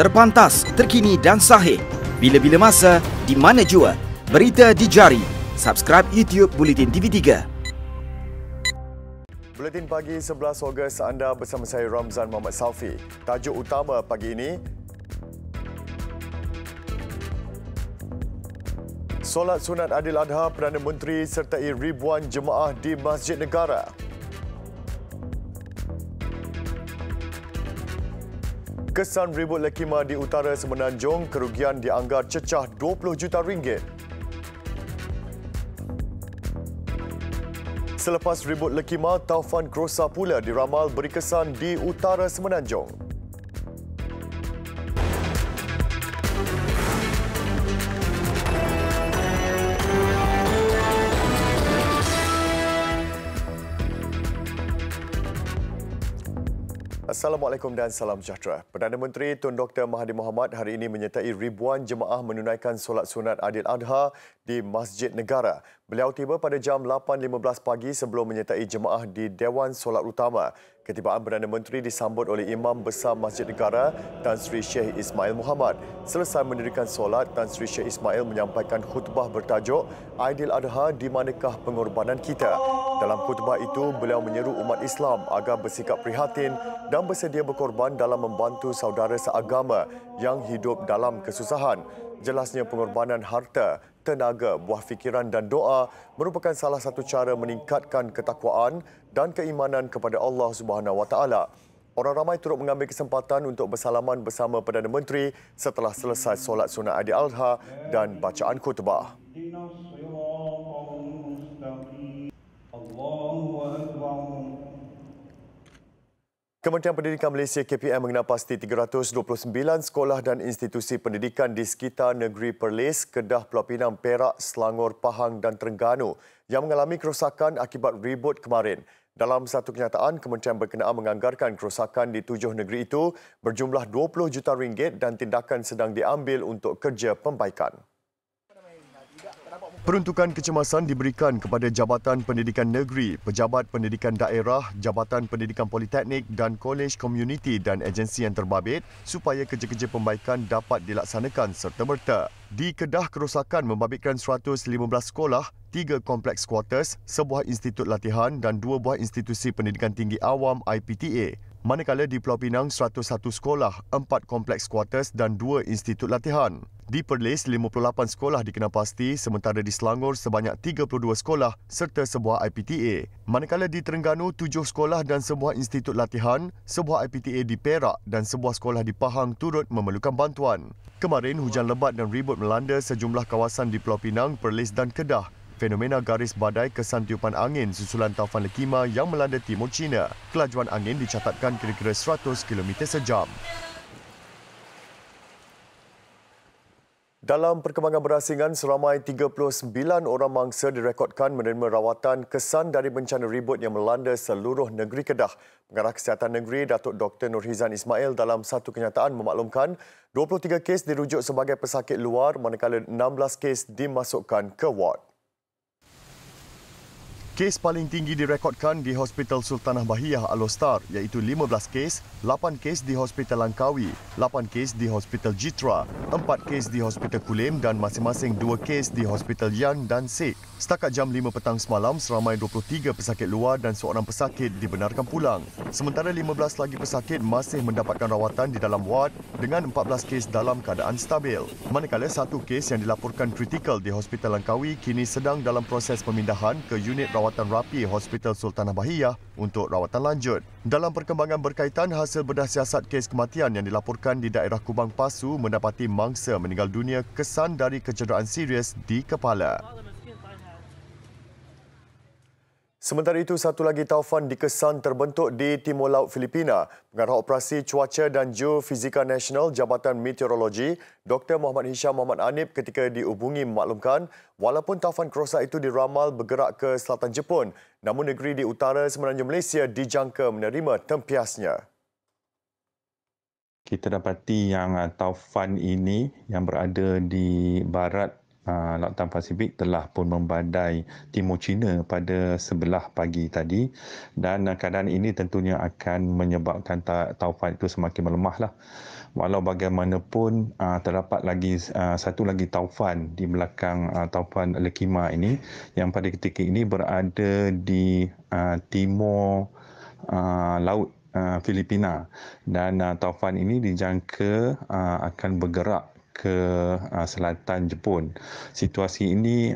Terpantas, terkini dan sahih. Bila-bila masa, di mana jua. Berita di jari. Subscribe YouTube Bulletin TV3. Buletin pagi 11 Ogos, anda bersama saya Ramzan Muhammad Salfi. Tajuk utama pagi ini, solat sunat Adil Adha Perdana Menteri sertai ribuan jemaah di Masjid Negara. Kesan ribut lekima di utara Semenanjung, kerugian dianggar cecah 20 juta ringgit. Selepas ribut lekima, taufan kerosa pula diramal beri kesan di utara Semenanjung. Assalamualaikum dan salam sejahtera. Perdana Menteri Tun Dr. Mahathir Mohamad hari ini menyertai ribuan jemaah menunaikan solat sunat Adil Adha di Masjid Negara. Beliau tiba pada jam 8.15 pagi sebelum menyertai jemaah di Dewan Solat Utama. Ketibaan Perdana Menteri disambut oleh Imam Besar Masjid Negara Tan Sri Sheikh Ismail Muhammad. Selesai mendirikan solat, Tan Sri Sheikh Ismail menyampaikan khutbah bertajuk Aidil Adha di manakah pengorbanan kita. Dalam khutbah itu, beliau menyeru umat Islam agar bersikap prihatin dan bersedia berkorban dalam membantu saudara seagama yang hidup dalam kesusahan. Jelasnya pengorbanan harta, tenaga, buah fikiran dan doa merupakan salah satu cara meningkatkan ketakwaan dan keimanan kepada Allah Subhanahu Wa Taala. Orang ramai turut mengambil kesempatan untuk bersalaman bersama Perdana Menteri setelah selesai solat sunat Adil Adha dan bacaan khutbah. Kementerian Pendidikan Malaysia KPM mengenal pasti 329 sekolah dan institusi pendidikan di sekitar negeri Perlis, Kedah, Pulau Pinang, Perak, Selangor, Pahang dan Terengganu yang mengalami kerosakan akibat ribut kemarin. Dalam satu kenyataan, kementerian berkenaan menganggarkan kerosakan di 7 negeri itu berjumlah 20 juta ringgit dan tindakan sedang diambil untuk kerja pembaikan. Peruntukan kecemasan diberikan kepada Jabatan Pendidikan Negeri, Pejabat Pendidikan Daerah, Jabatan Pendidikan Politeknik dan Kolej Komuniti dan agensi yang terbabit supaya kerja-kerja pembaikan dapat dilaksanakan serta-merta. Di Kedah, kerosakan membabitkan 115 sekolah, 3 kompleks kuartus, sebuah institut latihan dan 2 buah institusi pendidikan tinggi awam IPTA. Manakala di Pulau Pinang, 101 sekolah, 4 kompleks kuartus dan 2 institut latihan. Di Perlis, 58 sekolah dikenal pasti, sementara di Selangor sebanyak 32 sekolah serta sebuah IPTA. Manakala di Terengganu, 7 sekolah dan sebuah institut latihan, sebuah IPTA di Perak dan sebuah sekolah di Pahang turut memerlukan bantuan. Kemarin, hujan lebat dan ribut melanda sejumlah kawasan di Pulau Pinang, Perlis dan Kedah. Fenomena garis badai kesan tiupan angin susulan taufan lekima yang melanda timur China. Kelajuan angin dicatatkan kira-kira 100 km sejam. Dalam perkembangan berasingan, seramai 39 orang mangsa direkodkan menerima rawatan kesan dari bencana ribut yang melanda seluruh negeri Kedah. Pengarah Kesihatan Negeri, Datuk Dr. Nurhizan Ismail dalam satu kenyataan memaklumkan 23 kes dirujuk sebagai pesakit luar manakala 16 kes dimasukkan ke ward. Kes paling tinggi direkodkan di Hospital Sultanah Bahiyah Al-Ostar iaitu 15 kes, 8 kes di Hospital Langkawi, 8 kes di Hospital Jitra, 4 kes di Hospital Kulim dan masing-masing 2 kes di Hospital Yan dan Sek. Setakat jam 5 petang semalam, seramai 23 pesakit luar dan seorang pesakit dibenarkan pulang. Sementara 15 lagi pesakit masih mendapatkan rawatan di dalam ward dengan 14 kes dalam keadaan stabil. Manakala satu kes yang dilaporkan kritikal di Hospital Langkawi kini sedang dalam proses pemindahan ke unit rawatan rapi Hospital Sultanah Bahiyah untuk rawatan lanjut. Dalam perkembangan berkaitan hasil bedah siasat kes kematian yang dilaporkan di daerah Kubang Pasu mendapati mangsa meninggal dunia kesan dari kecederaan serius di kepala. Sementara itu, satu lagi taufan dikesan terbentuk di Timur Laut Filipina. Pengarah Operasi Cuaca dan Geofizika Nasional Jabatan Meteorologi, Dr. Muhammad Hisham Muhammad Anip ketika dihubungi memaklumkan walaupun taufan kerosa itu diramal bergerak ke selatan Jepun, namun negeri di utara Semenanjung Malaysia dijangka menerima tempiasnya. Kita dapati yang taufan ini yang berada di barat Lautan Pasifik telah pun membadai timur China pada sebelah pagi tadi, dan keadaan ini tentunya akan menyebabkan taufan itu semakin melemahlah. Walau bagaimanapun terdapat lagi satu lagi taufan di belakang taufan Lekima ini yang pada ketika ini berada di timur laut Filipina, dan taufan ini dijangka akan bergerak ke selatan Jepun. Situasi ini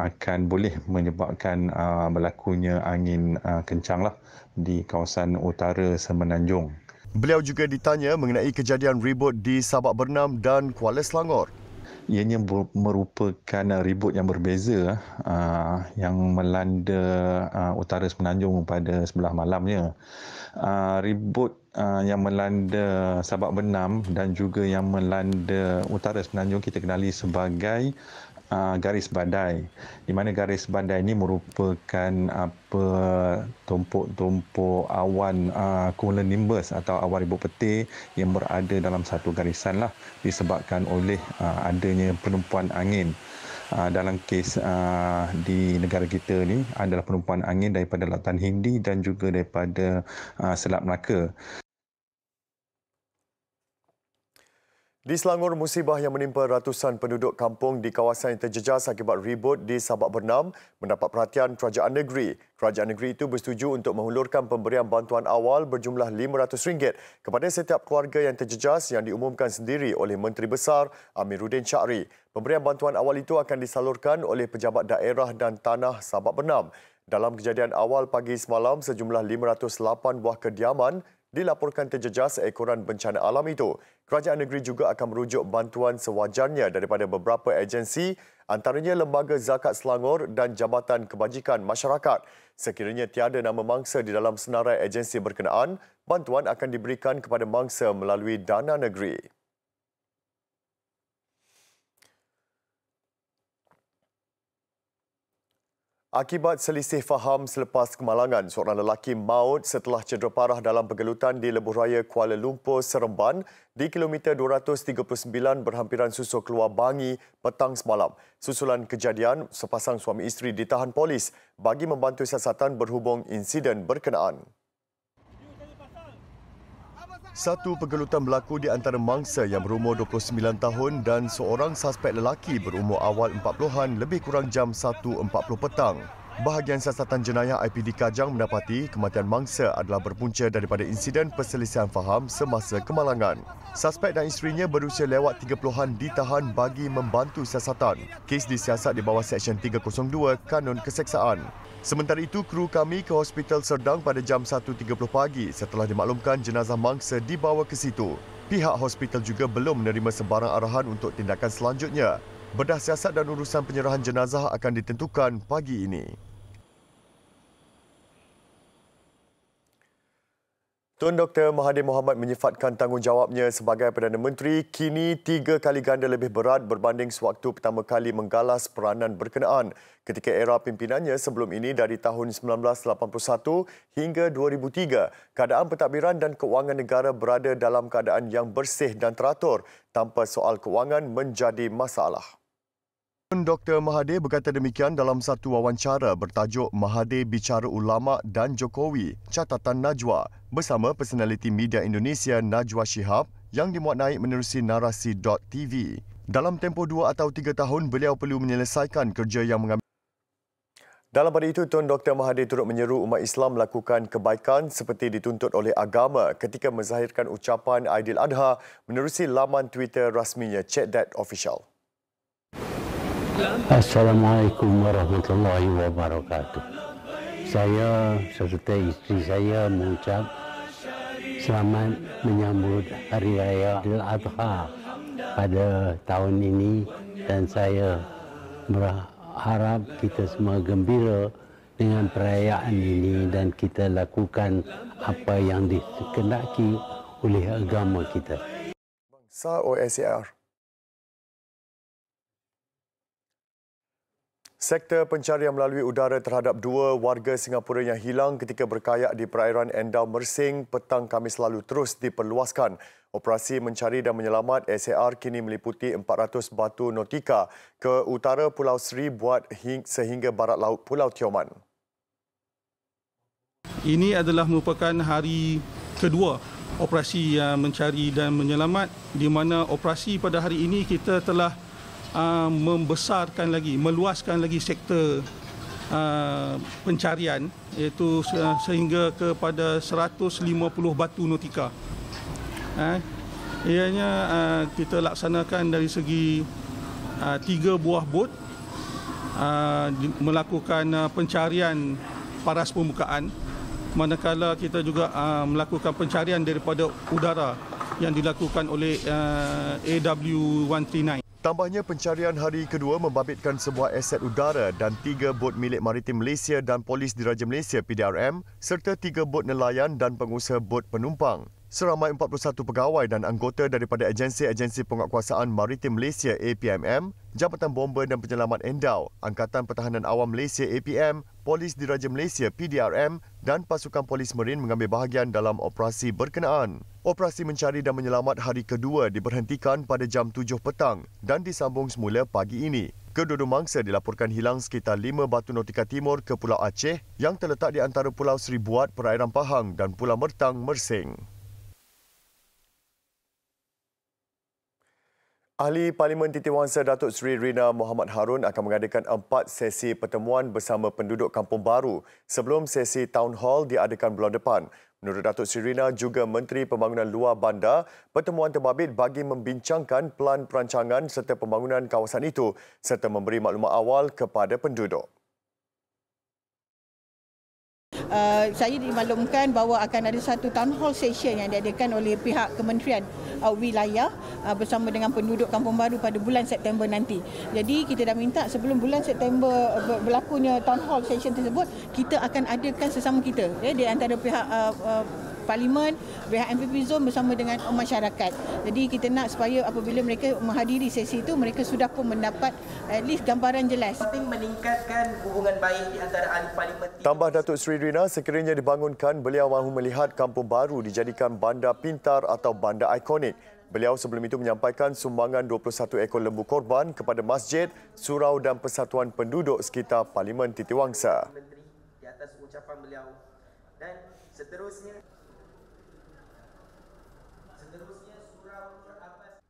akan boleh menyebabkan berlakunya angin kencanglah di kawasan utara Semenanjung. Beliau juga ditanya mengenai kejadian ribut di Sabak Bernam dan Kuala Selangor. Ianya merupakan ribut yang berbeza yang melanda utara Semenanjung pada sebelah malamnya. Ribut yang melanda Sabak Bernam dan juga yang melanda utara Semenanjung kita kenali sebagai garis badai, di mana garis badai ini merupakan tumpuk-tumpuk awan cumulonimbus atau awan ribut petir yang berada dalam satu garisan lah, disebabkan oleh adanya penumpuan angin. Dalam kes di negara kita ni adalah penumpuan angin daripada Lautan Hindi dan juga daripada Selat Melaka. Di Selangor, musibah yang menimpa ratusan penduduk kampung di kawasan yang terjejas akibat ribut di Sabak Bernam mendapat perhatian kerajaan negeri. Kerajaan negeri itu bersetuju untuk menghulurkan pemberian bantuan awal berjumlah RM500 kepada setiap keluarga yang terjejas yang diumumkan sendiri oleh Menteri Besar Amiruddin Syahri. Pemberian bantuan awal itu akan disalurkan oleh pejabat daerah dan tanah Sabak Bernam. Dalam kejadian awal pagi semalam, sejumlah 508 buah kediaman dilaporkan terjejas seekoran bencana alam itu. Kerajaan negeri juga akan merujuk bantuan sewajarnya daripada beberapa agensi, antaranya Lembaga Zakat Selangor dan Jabatan Kebajikan Masyarakat. Sekiranya tiada nama mangsa di dalam senarai agensi berkenaan, bantuan akan diberikan kepada mangsa melalui dana negeri. Akibat selisih faham selepas kemalangan, seorang lelaki maut setelah cedera parah dalam pergelutan di lebuh raya Kuala Lumpur, Seremban di kilometer 239 berhampiran Susur Keluar Bangi petang semalam. Susulan kejadian, sepasang suami isteri ditahan polis bagi membantu siasatan berhubung insiden berkenaan. Satu pergelutan berlaku di antara mangsa yang berumur 29 tahun dan seorang suspek lelaki berumur awal 40-an lebih kurang jam 1.40 petang. Bahagian siasatan jenayah IPD Kajang mendapati kematian mangsa adalah berpunca daripada insiden perselisihan faham semasa kemalangan. Suspek dan isterinya berusia lewat 30-an ditahan bagi membantu siasatan. Kes disiasat di bawah Seksyen 302 Kanun Keseksaan. Sementara itu, kru kami ke Hospital Serdang pada jam 1.30 pagi setelah dimaklumkan jenazah mangsa dibawa ke situ. Pihak hospital juga belum menerima sebarang arahan untuk tindakan selanjutnya. Bedah siasat dan urusan penyerahan jenazah akan ditentukan pagi ini. Tun Dr. Mahathir Mohamad menyifatkan tanggungjawabnya sebagai Perdana Menteri kini 3 kali ganda lebih berat berbanding sewaktu pertama kali menggalas peranan berkenaan ketika era pimpinannya sebelum ini dari tahun 1981 hingga 2003. Keadaan pentadbiran dan kewangan negara berada dalam keadaan yang bersih dan teratur tanpa soal kewangan menjadi masalah. Dr. Mahathir berkata demikian dalam satu wawancara bertajuk Mahathir Bicara Ulama dan Jokowi, Catatan Najwa bersama personaliti media Indonesia Najwa Shihab yang dimuat naik menerusi narasi.tv. Dalam tempoh 2 atau 3 tahun, beliau perlu menyelesaikan kerja yang mengambil. Dalam pada itu, Tun Dr. Mahathir turut menyeru umat Islam melakukan kebaikan seperti dituntut oleh agama ketika menzahirkan ucapan Aidiladha menerusi laman Twitter rasminya Check That Official. Assalamualaikum warahmatullahi wabarakatuh. Saya serta isteri saya mengucap selamat menyambut Hari Raya Aidiladha pada tahun ini dan saya berharap kita semua gembira dengan perayaan ini dan kita lakukan apa yang dikehendaki oleh agama kita. Bangsa OSCR. Sektor pencarian melalui udara terhadap 2 warga Singapura yang hilang ketika berkayak di perairan Endau Mersing petang Khamis lalu terus diperluaskan. Operasi mencari dan menyelamat SAR kini meliputi 400 batu nautika ke utara Pulau Seri Buat sehingga barat laut Pulau Tioman. Ini adalah merupakan hari kedua operasi mencari dan menyelamat, di mana operasi pada hari ini kita telah membesarkan lagi, meluaskan lagi sektor pencarian, iaitu sehingga kepada 150 batu nautika. Ianya kita laksanakan dari segi 3 buah bot melakukan pencarian paras permukaan, manakala kita juga melakukan pencarian daripada udara yang dilakukan oleh AW139. Tambahnya, pencarian hari kedua membabitkan sebuah aset udara dan 3 bot milik Maritim Malaysia dan Polis Diraja Malaysia PDRM serta 3 bot nelayan dan pengusaha bot penumpang. Seramai 41 pegawai dan anggota daripada agensi-agensi penguatkuasaan Maritim Malaysia APMM, Jabatan Bomber dan Penyelamat Endau, Angkatan Pertahanan Awam Malaysia APM, Polis Diraja Malaysia PDRM dan pasukan polis marin mengambil bahagian dalam operasi berkenaan. Operasi mencari dan menyelamat hari kedua diberhentikan pada jam 7 petang dan disambung semula pagi ini. Kedua-dua mangsa dilaporkan hilang sekitar 5 batu nautika timur ke Pulau Aceh yang terletak di antara Pulau Seri Buat, Perairan Pahang dan Pulau Mertang, Mersing. Ahli Parlimen Titiwangsa Datuk Seri Rina Mohamed Harun akan mengadakan 4 sesi pertemuan bersama penduduk Kampung Baru sebelum sesi Town Hall diadakan bulan depan. Menurut Datuk Seri Rina, juga Menteri Pembangunan Luar Bandar, pertemuan terbabit bagi membincangkan pelan perancangan serta pembangunan kawasan itu serta memberi maklumat awal kepada penduduk. Saya dimaklumkan bahawa akan ada satu town hall session yang diadakan oleh pihak Kementerian Wilayah bersama dengan penduduk Kampung Baru pada bulan September nanti. Jadi kita dah minta sebelum bulan September berlakunya town hall session tersebut, kita akan adakan sesama kita di antara pihak Parlimen, pihak MPP Zone bersama dengan masyarakat. Jadi kita nak supaya apabila mereka menghadiri sesi itu, mereka sudah pun mendapat at least gambaran jelas. Penting meningkatkan hubungan baik di antara ahli parlimen. Tambah Datuk Seri Rina, sekiranya dibangunkan, beliau mahu melihat Kampung Baru dijadikan bandar pintar atau bandar ikonik. Beliau sebelum itu menyampaikan sumbangan 21 ekor lembu korban kepada masjid, surau dan persatuan penduduk sekitar Parlimen Titiwangsa. Menteri di atas ucapan beliau dan seterusnya surau teratas.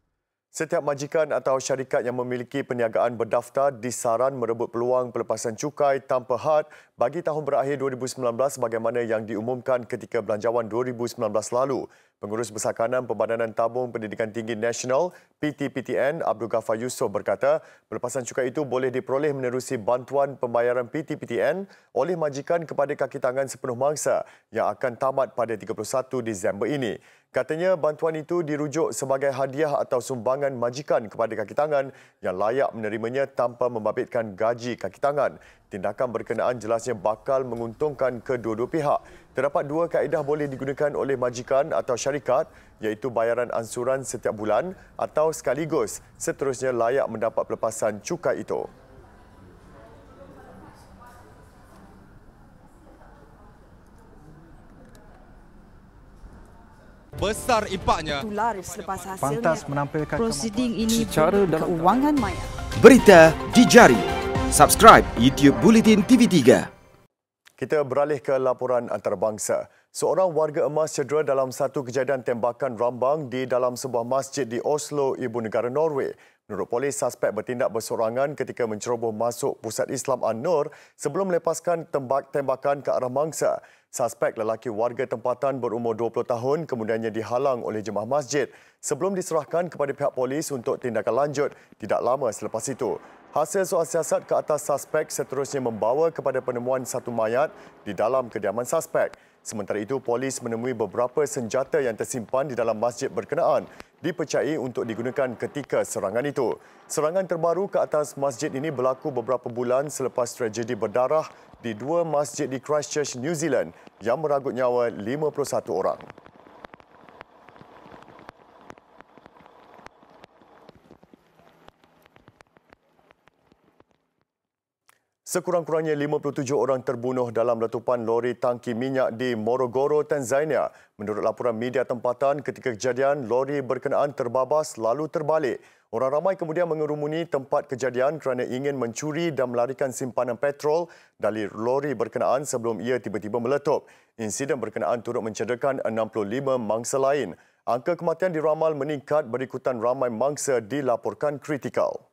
Setiap majikan atau syarikat yang memiliki perniagaan berdaftar disaran merebut peluang pelepasan cukai tanpa had bagi tahun berakhir 2019 sebagaimana yang diumumkan ketika Belanjawan 2019 lalu. Pengurus Besar Kanan Pembadanan Tabung Pendidikan Tinggi Nasional PTPTN Abdul Ghaffar Yusof berkata, pelepasan cukai itu boleh diperoleh menerusi bantuan pembayaran PTPTN oleh majikan kepada kaki tangan sepenuh mangsa yang akan tamat pada 31 Disember ini. Katanya bantuan itu dirujuk sebagai hadiah atau sumbangan majikan kepada kaki tangan yang layak menerimanya tanpa membabitkan gaji kaki tangan. Tindakan berkenaan jelasnya bakal menguntungkan kedua-dua pihak. Terdapat 2 kaedah boleh digunakan oleh majikan atau syarikat, iaitu bayaran ansuran setiap bulan atau sekaligus. Seterusnya layak mendapat pelepasan cukai itu. Besar impaknya. Laris selepas hasilnya. Pantas menampilkan prosiding ini secara keuangan maya. Berita di jari. Subscribe YouTube Bulletin TV3. Kita beralih ke laporan antarabangsa. Seorang warga emas cedera dalam satu kejadian tembakan rambang di dalam sebuah masjid di Oslo, ibu negara Norway. Menurut polis, suspek bertindak bersorangan ketika menceroboh masuk Pusat Islam An-Nur sebelum melepaskan tembakan ke arah mangsa. Suspek lelaki warga tempatan berumur 20 tahun kemudiannya dihalang oleh jemaah masjid sebelum diserahkan kepada pihak polis untuk tindakan lanjut tidak lama selepas itu. Hasil soal siasat ke atas suspek seterusnya membawa kepada penemuan satu mayat di dalam kediaman suspek. Sementara itu, polis menemui beberapa senjata yang tersimpan di dalam masjid berkenaan dipercayai untuk digunakan ketika serangan itu. Serangan terbaru ke atas masjid ini berlaku beberapa bulan selepas tragedi berdarah di 2 masjid di Christchurch, New Zealand yang merenggut nyawa 51 orang. Sekurang-kurangnya 57 orang terbunuh dalam letupan lori tangki minyak di Morogoro, Tanzania. Menurut laporan media tempatan, ketika kejadian, lori berkenaan terbabas lalu terbalik. Orang ramai kemudian mengerumuni tempat kejadian kerana ingin mencuri dan melarikan simpanan petrol dari lori berkenaan sebelum ia tiba-tiba meletup. Insiden berkenaan turut mencederakan 65 mangsa lain. Angka kematian diramal meningkat berikutan ramai mangsa dilaporkan kritikal.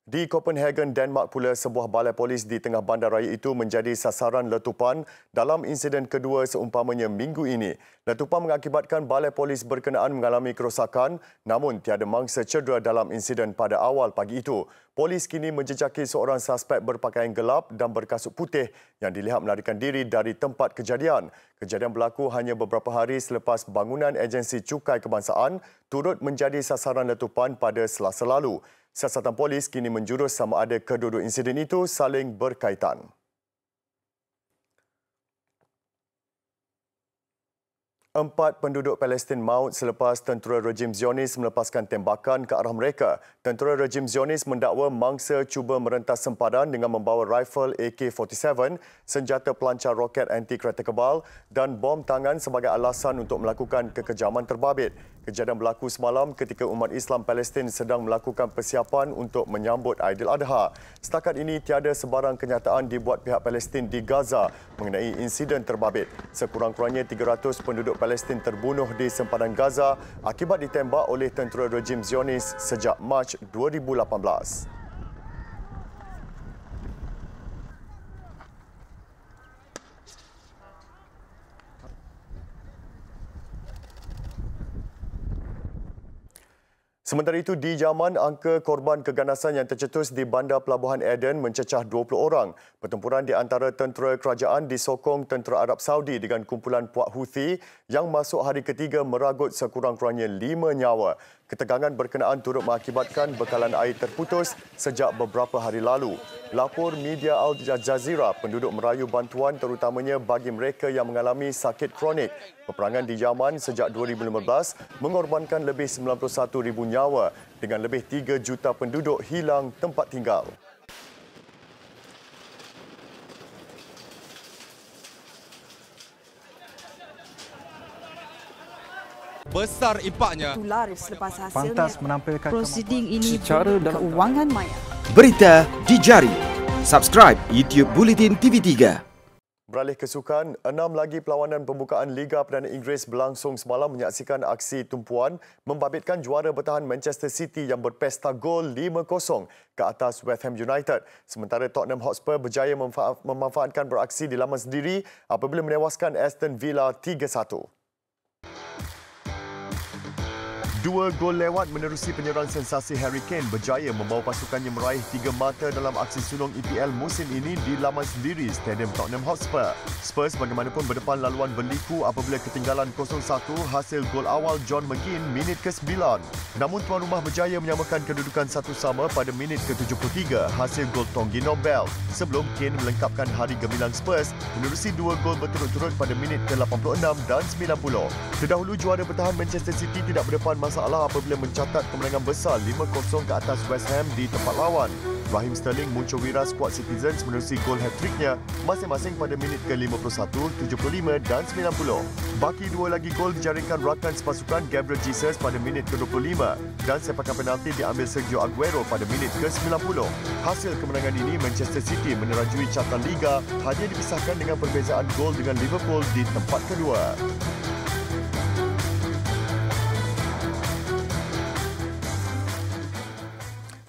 Di Copenhagen, Denmark pula, sebuah balai polis di tengah bandaraya itu menjadi sasaran letupan dalam insiden kedua seumpamanya minggu ini. Letupan mengakibatkan balai polis berkenaan mengalami kerosakan, namun tiada mangsa cedera dalam insiden pada awal pagi itu. Polis kini menjejaki seorang suspek berpakaian gelap dan berkasut putih yang dilihat melarikan diri dari tempat kejadian. Kejadian berlaku hanya beberapa hari selepas bangunan agensi cukai kebangsaan turut menjadi sasaran letupan pada Selasa lalu. Siasatan polis kini menjurus sama ada kedua-dua insiden itu saling berkaitan. 4 penduduk Palestin maut selepas tentera rejim Zionis melepaskan tembakan ke arah mereka. Tentera rejim Zionis mendakwa mangsa cuba merentas sempadan dengan membawa rifle AK-47, senjata pelancar roket anti-kereta kebal dan bom tangan sebagai alasan untuk melakukan kekejaman terbabit. Kejadian berlaku semalam ketika umat Islam Palestin sedang melakukan persiapan untuk menyambut Aidiladha. Setakat ini, tiada sebarang kenyataan dibuat pihak Palestin di Gaza mengenai insiden terbabit. Sekurang-kurangnya 300 penduduk Palestin terbunuh di sempadan Gaza akibat ditembak oleh tentera rejim Zionis sejak Mac 2018. Sementara itu, di Yaman, angka korban keganasan yang tercetus di bandar pelabuhan Aden mencecah 20 orang. Pertempuran di antara tentera kerajaan disokong tentera Arab Saudi dengan kumpulan puak Houthi yang masuk hari ketiga meragut sekurang-kurangnya 5 nyawa. Ketegangan berkenaan turut mengakibatkan bekalan air terputus sejak beberapa hari lalu. Lapor media Al Jazeera, penduduk merayu bantuan terutamanya bagi mereka yang mengalami sakit kronik. Peperangan di Yaman sejak 2015 mengorbankan lebih 91,000 nyawa dengan lebih 3 juta penduduk hilang tempat tinggal. Besar impaknya. Laris selepas hasilnya. Pantas menampilkan prosiding ini secara dan kewangan maya. Berita di jari. Subscribe YouTube Bulletin TV3. Beralih ke sukan, 6 lagi perlawanan pembukaan Liga Perdana Inggeris berlangsung semalam menyaksikan aksi tumpuan membabitkan juara bertahan Manchester City yang berpesta gol 5-0 ke atas West Ham United. Sementara Tottenham Hotspur berjaya memanfaatkan beraksi di laman sendiri apabila menewaskan Aston Villa 3-1. 2 gol lewat menerusi penyerang sensasi Harry Kane berjaya membawa pasukannya meraih 3 mata dalam aksi sulung EPL musim ini di laman sendiri Stadium Tottenham Hotspur. Spurs bagaimanapun berdepan laluan berliku apabila ketinggalan 0-1 hasil gol awal John McGinn minit ke-9. Namun tuan rumah berjaya menyamakan kedudukan 1-1 pada minit ke-73 hasil gol Tongi Nobel sebelum Kane melengkapkan hari gemilang Spurs menerusi 2 gol berturut-turut pada minit ke-86 dan 90. Terdahulu juara bertahan Manchester City tidak berdepan masalah apabila mencatat kemenangan besar 5-0 ke atas West Ham di tempat lawan. Raheem Sterling muncul wira skuad Citizens menerusi gol hat-tricknya masing-masing pada minit ke-51, 75 dan 90. Baki 2 lagi gol dijaringkan rakan sepasukan Gabriel Jesus pada minit ke-25 dan sepakan penalti diambil Sergio Aguero pada minit ke-90. Hasil kemenangan ini, Manchester City menerajui catatan Liga hanya dipisahkan dengan perbezaan gol dengan Liverpool di tempat kedua.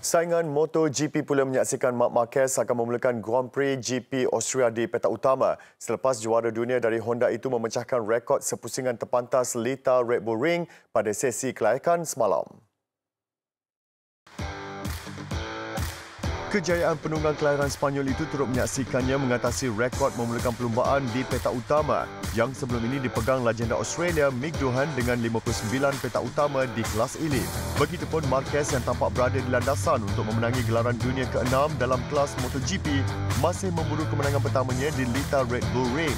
Saingan MotoGP pula menyaksikan Marc Marquez akan memulakan Grand Prix GP Austria di petak utama selepas juara dunia dari Honda itu memecahkan rekod sepusingan terpantas Lita Red Bull Ring pada sesi kelayakan semalam. Kejayaan penunggang kelahiran Sepanyol itu turut menyaksikannya mengatasi rekod memulakan perlumbaan di petak utama yang sebelum ini dipegang legenda Australia Mick Doohan dengan 59 petak utama di kelas elit. Begitupun Marquez yang tampak berada di landasan untuk memenangi gelaran dunia ke-6 dalam kelas MotoGP masih memburu kemenangan pertamanya di Lita Red Bull Ring.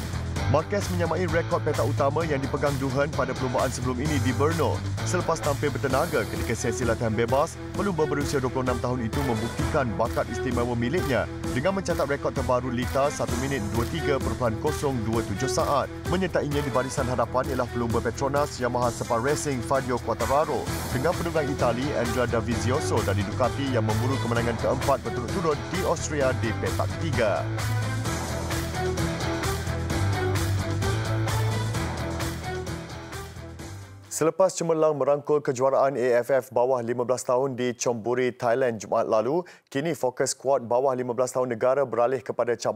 Marquez menyamai rekod petak utama yang dipegang Duhan pada perlumbaan sebelum ini di Brno. Selepas tampil bertenaga ketika sesi latihan bebas, pelumba berusia 26 tahun itu membuktikan bakat istimewa miliknya dengan mencatat rekod terbaru Lita 1 minit 23.027 saat. Menyertainya di barisan hadapan ialah pelumba Petronas Yamaha Separ Racing Fabio Quartararo dengan penunggang Itali Andrea Dovizioso dari Ducati yang memburu kemenangan keempat berturut-turut di Austria di petak ketiga. Selepas cemerlang merangkul kejuaraan AFF bawah 15 tahun di Chonburi, Thailand Jumaat lalu, kini fokus skuad bawah 15 tahun negara beralih kepada cabaran